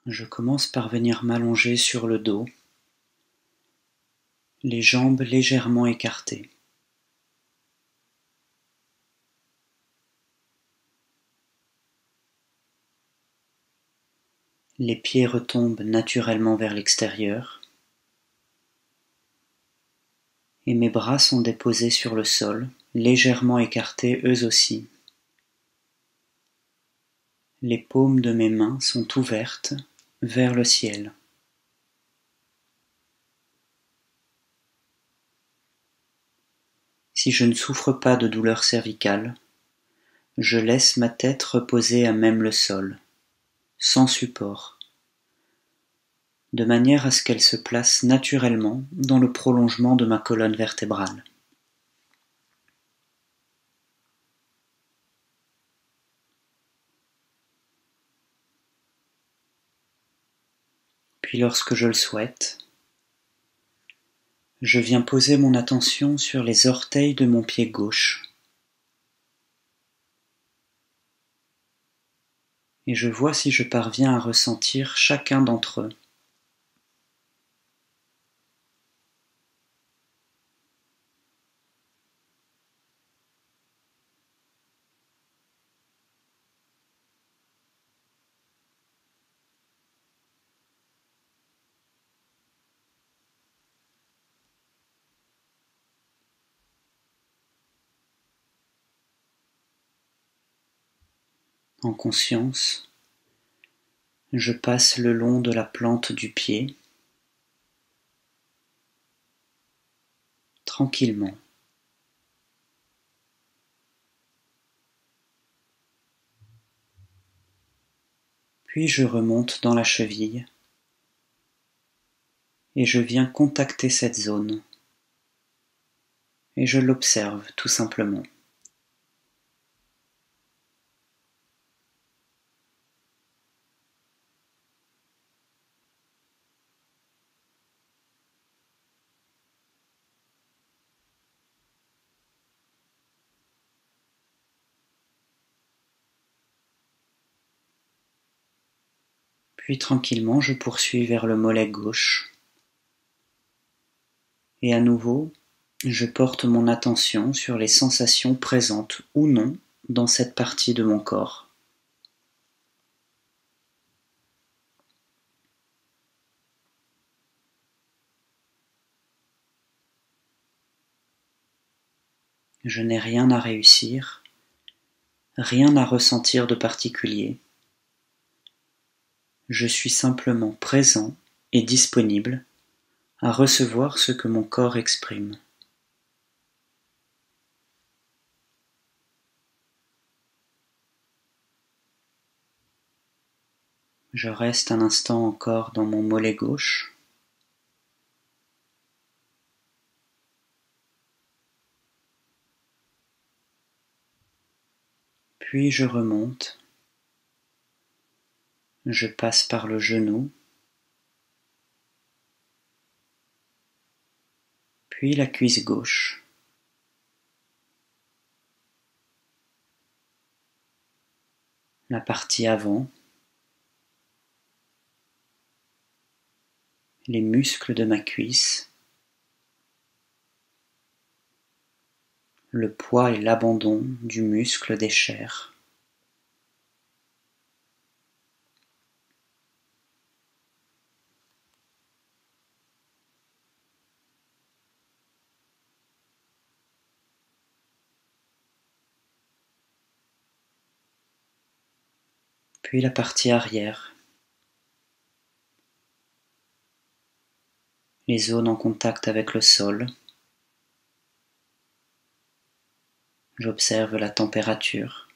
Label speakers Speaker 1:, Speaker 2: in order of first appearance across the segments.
Speaker 1: Je commence par venir m'allonger sur le dos, les jambes légèrement écartées. Les pieds retombent naturellement vers l'extérieur et mes bras sont déposés sur le sol, légèrement écartés eux aussi. Les paumes de mes mains sont ouvertes vers le ciel. Si je ne souffre pas de douleur cervicale, je laisse ma tête reposer à même le sol, sans support, de manière à ce qu'elle se place naturellement dans le prolongement de ma colonne vertébrale. Puis lorsque je le souhaite, je viens poser mon attention sur les orteils de mon pied gauche et je vois si je parviens à ressentir chacun d'entre eux. En conscience, je passe le long de la plante du pied, tranquillement. Puis je remonte dans la cheville et je viens contacter cette zone et je l'observe tout simplement. Puis tranquillement je poursuis vers le mollet gauche et à nouveau je porte mon attention sur les sensations présentes ou non dans cette partie de mon corps. Je n'ai rien à réussir, rien à ressentir de particulier. Je suis simplement présent et disponible à recevoir ce que mon corps exprime. Je reste un instant encore dans mon mollet gauche. Puis je remonte. Je passe par le genou, puis la cuisse gauche. La partie avant, les muscles de ma cuisse, le poids et l'abandon du muscle des chairs. Puis la partie arrière, les zones en contact avec le sol. J'observe la température.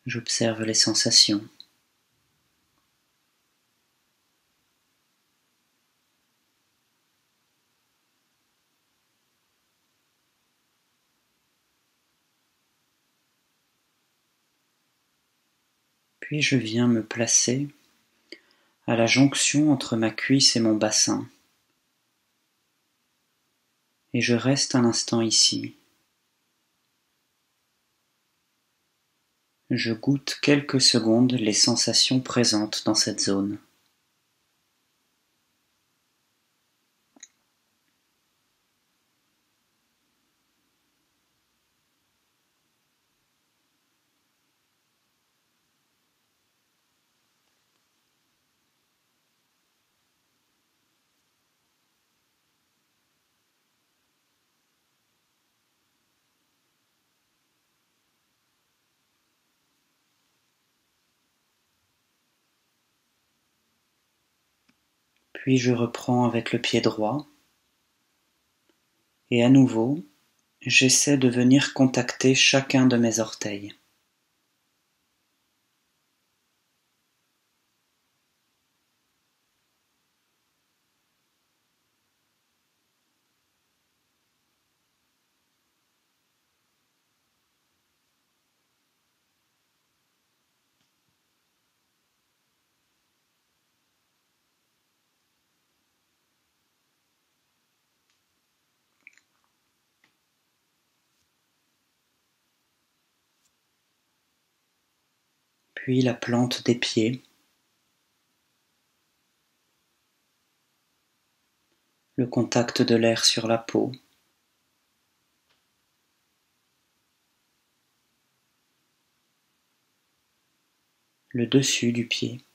Speaker 1: J'observe les sensations. Puis je viens me placer à la jonction entre ma cuisse et mon bassin. et je reste un instant ici. Je goûte quelques secondes les sensations présentes dans cette zone. Puis je reprends avec le pied droit et à nouveau, j'essaie de venir contacter chacun de mes orteils. Puis la plante des pieds, le contact de l'air sur la peau, le dessus du pied.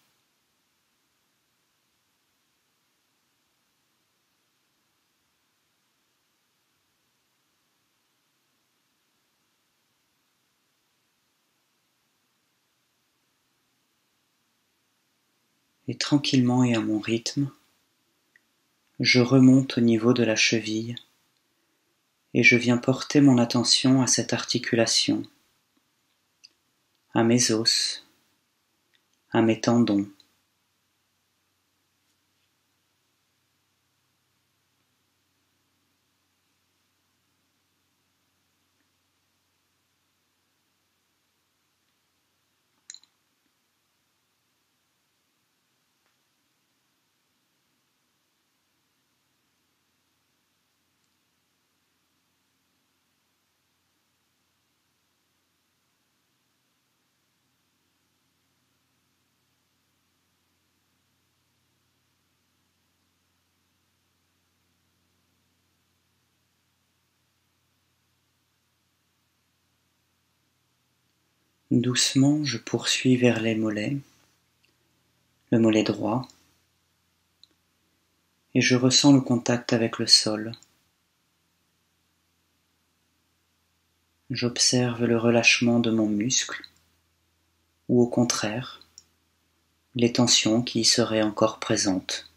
Speaker 1: Et tranquillement et à mon rythme, je remonte au niveau de la cheville et je viens porter mon attention à cette articulation, à mes os, à mes tendons. Doucement, je poursuis vers les mollets, le mollet droit, et je ressens le contact avec le sol. J'observe le relâchement de mon muscle, ou au contraire, les tensions qui y seraient encore présentes.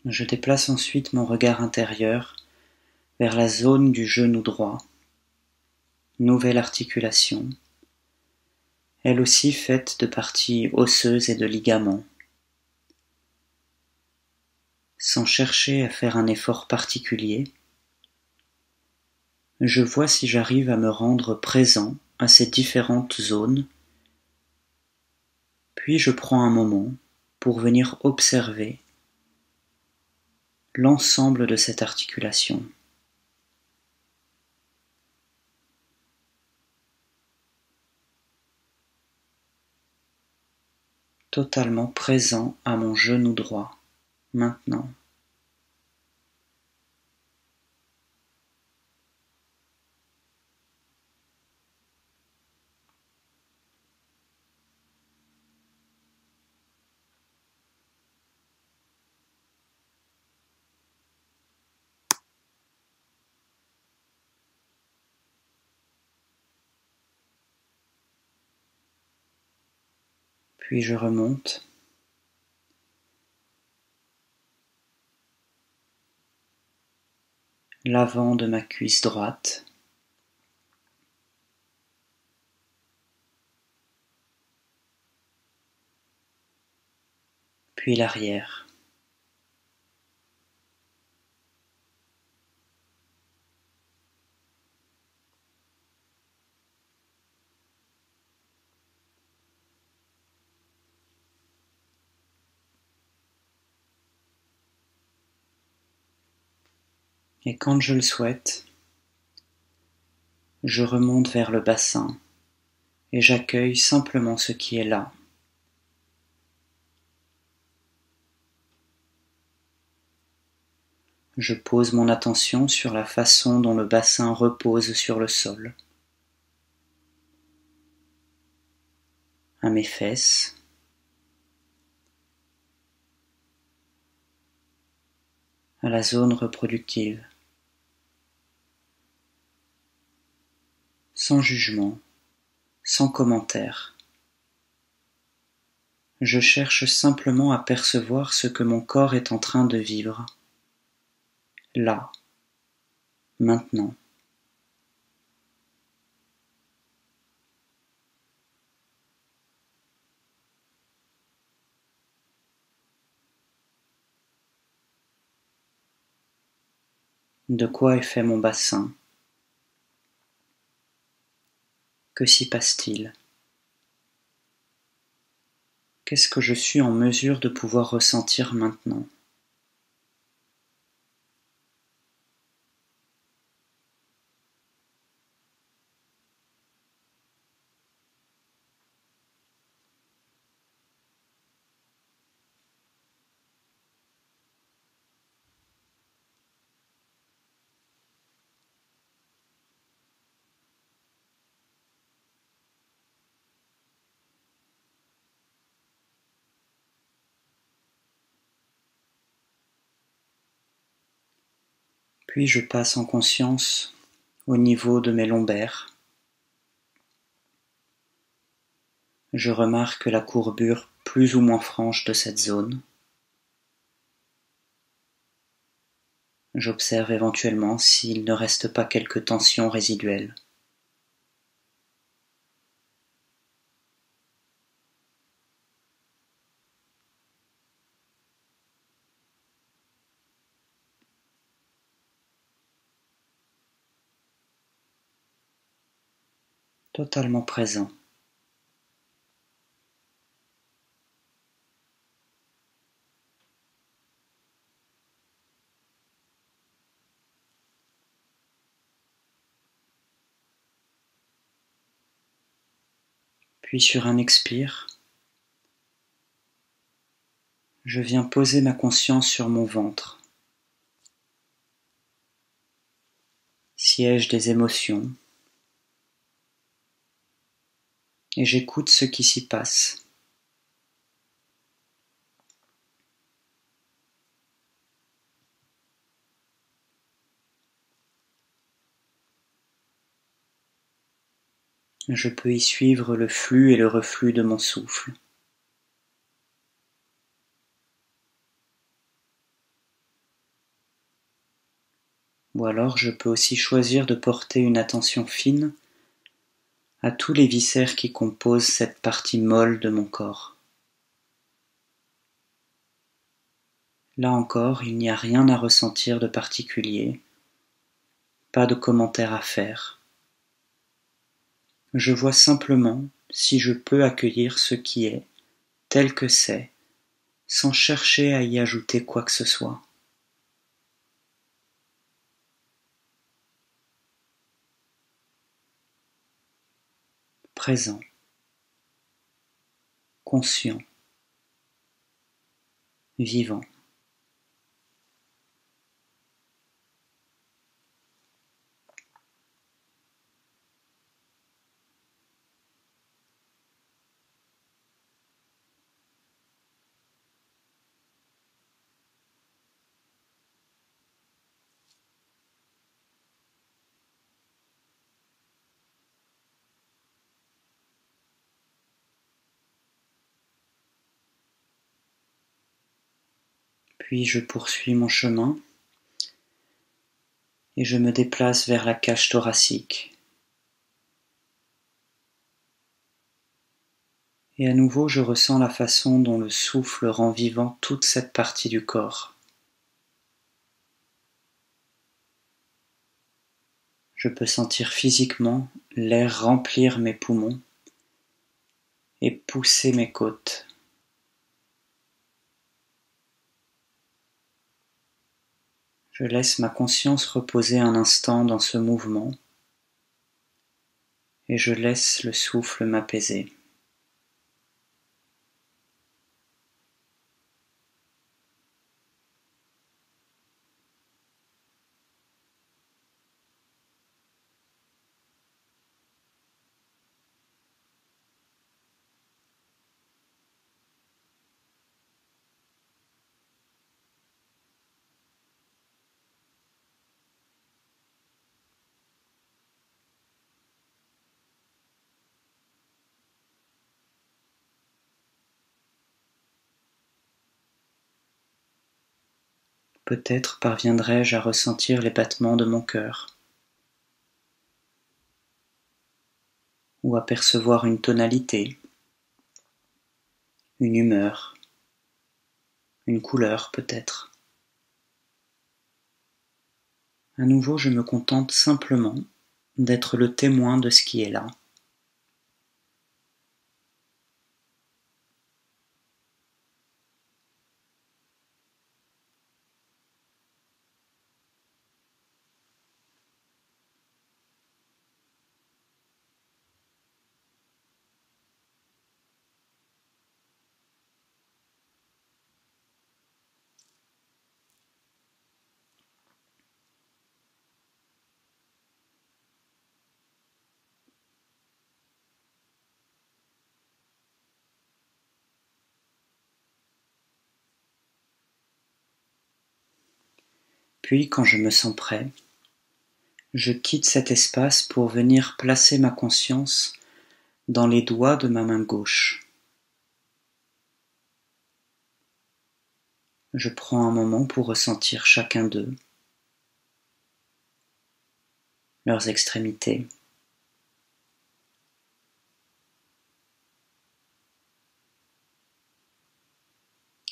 Speaker 1: Je déplace ensuite mon regard intérieur vers la zone du genou droit, nouvelle articulation, elle aussi faite de parties osseuses et de ligaments. Sans chercher à faire un effort particulier, je vois si j'arrive à me rendre présent à ces différentes zones, puis je prends un moment pour venir observer l'ensemble de cette articulation. Totalement présent à mon genou droit, maintenant. Puis je remonte. L'avant de ma cuisse droite, puis l'arrière. Et quand je le souhaite, je remonte vers le bassin et j'accueille simplement ce qui est là. Je pose mon attention sur la façon dont le bassin repose sur le sol, à mes fesses, à la zone reproductive, sans jugement, sans commentaire. Je cherche simplement à percevoir ce que mon corps est en train de vivre, là, maintenant. De quoi est fait mon bassin? Que s'y passe-t-il? Qu'est-ce que je suis en mesure de pouvoir ressentir maintenant? Puis je passe en conscience au niveau de mes lombaires. Je remarque la courbure plus ou moins franche de cette zone. J'observe éventuellement s'il ne reste pas quelques tensions résiduelles. Totalement présent. Puis sur un expire, je viens poser ma conscience sur mon ventre, siège des émotions, et j'écoute ce qui s'y passe. Je peux y suivre le flux et le reflux de mon souffle. Ou alors je peux aussi choisir de porter une attention fine à tous les viscères qui composent cette partie molle de mon corps. Là encore, il n'y a rien à ressentir de particulier, pas de commentaire à faire. Je vois simplement si je peux accueillir ce qui est, tel que c'est, sans chercher à y ajouter quoi que ce soit. Présent, conscient, vivant. Puis je poursuis mon chemin et je me déplace vers la cage thoracique. Et à nouveau je ressens la façon dont le souffle rend vivant toute cette partie du corps. Je peux sentir physiquement l'air remplir mes poumons et pousser mes côtes. Je laisse ma conscience reposer un instant dans ce mouvement et je laisse le souffle m'apaiser. Peut-être parviendrai-je à ressentir les battements de mon cœur, ou à percevoir une tonalité, une humeur, une couleur peut-être. À nouveau, je me contente simplement d'être le témoin de ce qui est là. Puis, quand je me sens prêt, je quitte cet espace pour venir placer ma conscience dans les doigts de ma main gauche. Je prends un moment pour ressentir chacun d'eux, leurs extrémités.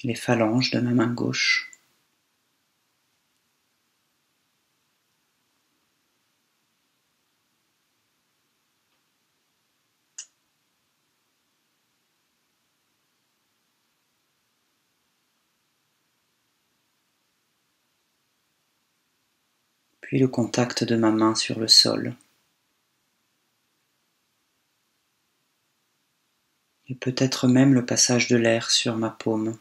Speaker 1: Les phalanges de ma main gauche. Puis le contact de ma main sur le sol. Et peut-être même le passage de l'air sur ma paume.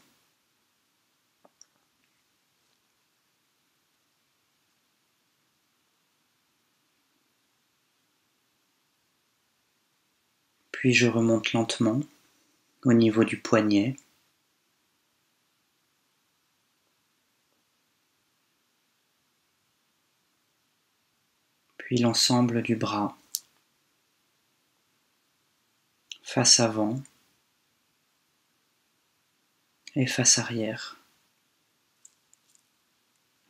Speaker 1: Puis je remonte lentement au niveau du poignet. Puis l'ensemble du bras. Face avant et face arrière.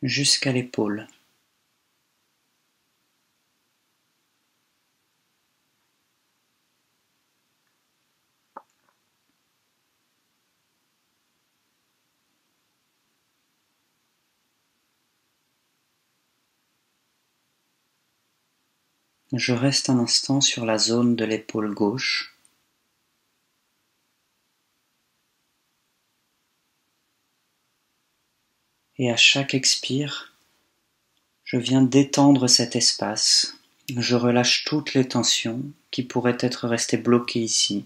Speaker 1: Jusqu'à l'épaule. Je reste un instant sur la zone de l'épaule gauche. Et à chaque expire, je viens d'étendre cet espace. Je relâche toutes les tensions qui pourraient être restées bloquées ici.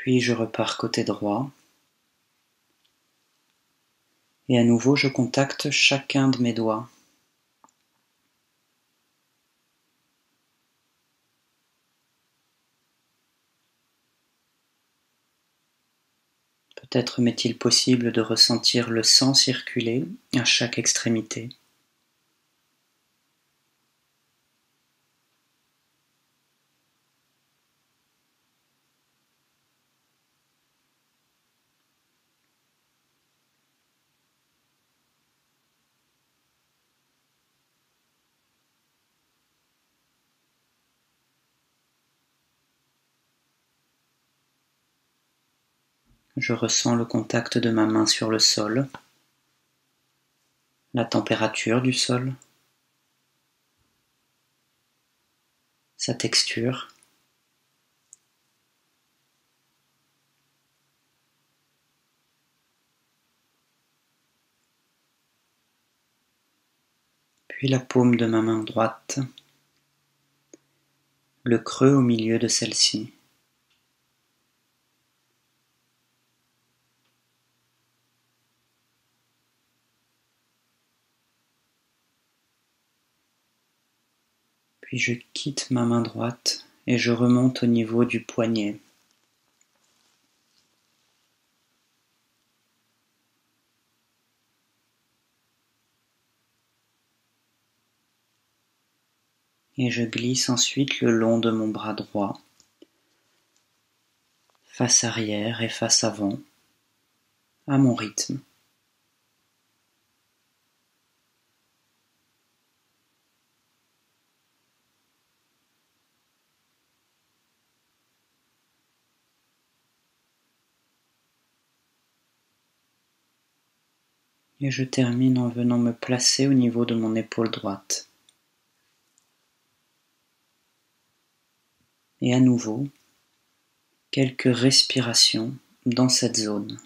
Speaker 1: Puis je repars côté droit. Et à nouveau, je contacte chacun de mes doigts. Peut-être m'est-il possible de ressentir le sang circuler à chaque extrémité. Je ressens le contact de ma main sur le sol, la température du sol, sa texture. Puis la paume de ma main droite, le creux au milieu de celle-ci. Puis je quitte ma main droite et je remonte au niveau du poignet. Et je glisse ensuite le long de mon bras droit, face arrière et face avant, à mon rythme. Et je termine en venant me placer au niveau de mon épaule droite. Et à nouveau, quelques respirations dans cette zone.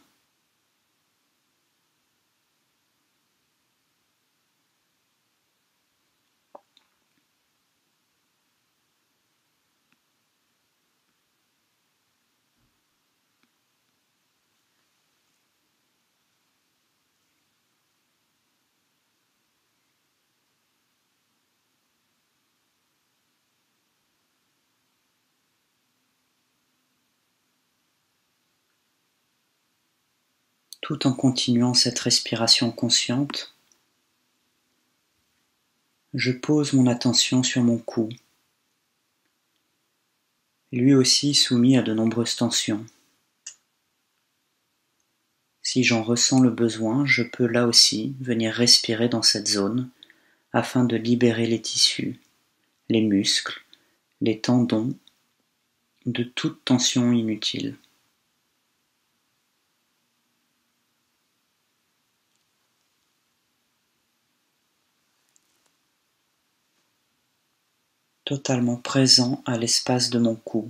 Speaker 1: Tout en continuant cette respiration consciente, je pose mon attention sur mon cou, lui aussi soumis à de nombreuses tensions. Si j'en ressens le besoin, je peux là aussi venir respirer dans cette zone afin de libérer les tissus, les muscles, les tendons de toute tension inutile. Totalement présent à l'espace de mon cou.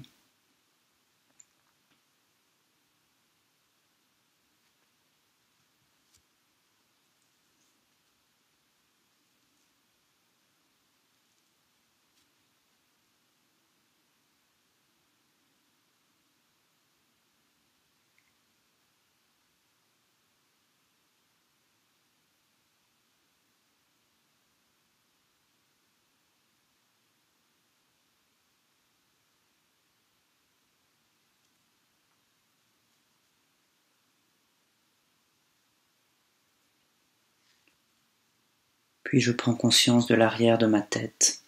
Speaker 1: Puis je prends conscience de l'arrière de ma tête,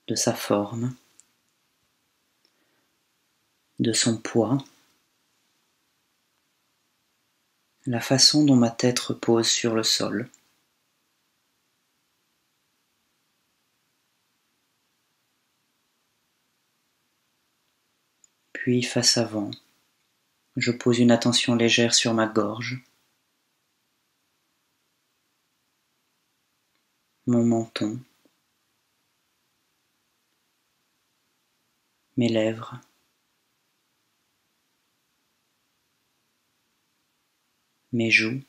Speaker 1: de sa forme, de son poids, la façon dont ma tête repose sur le sol. Puis face avant, je pose une attention légère sur ma gorge, mon menton, mes lèvres, mes joues,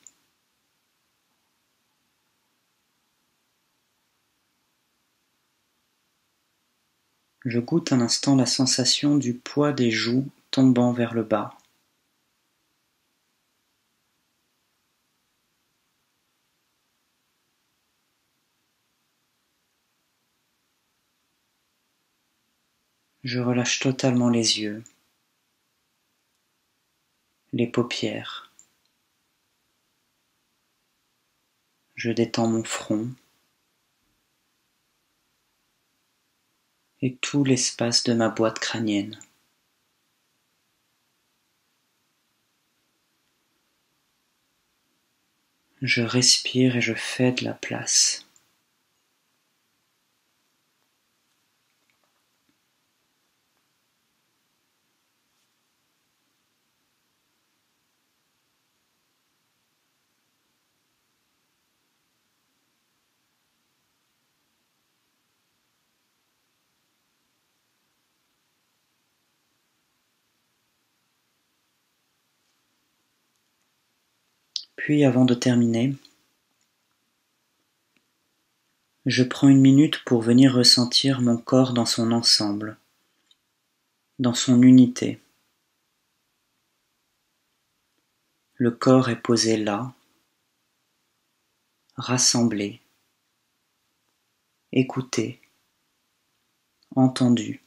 Speaker 1: je goûte un instant la sensation du poids des joues tombant vers le bas. Je relâche totalement les yeux, les paupières. Je détends mon front et tout l'espace de ma boîte crânienne. Je respire et je fais de la place. Puis, avant de terminer, je prends une minute pour venir ressentir mon corps dans son ensemble, dans son unité. Le corps est posé là, rassemblé, écouté, entendu.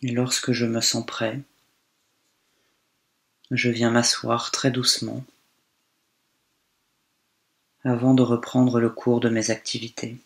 Speaker 1: Et lorsque je me sens prêt, je viens m'asseoir très doucement avant de reprendre le cours de mes activités.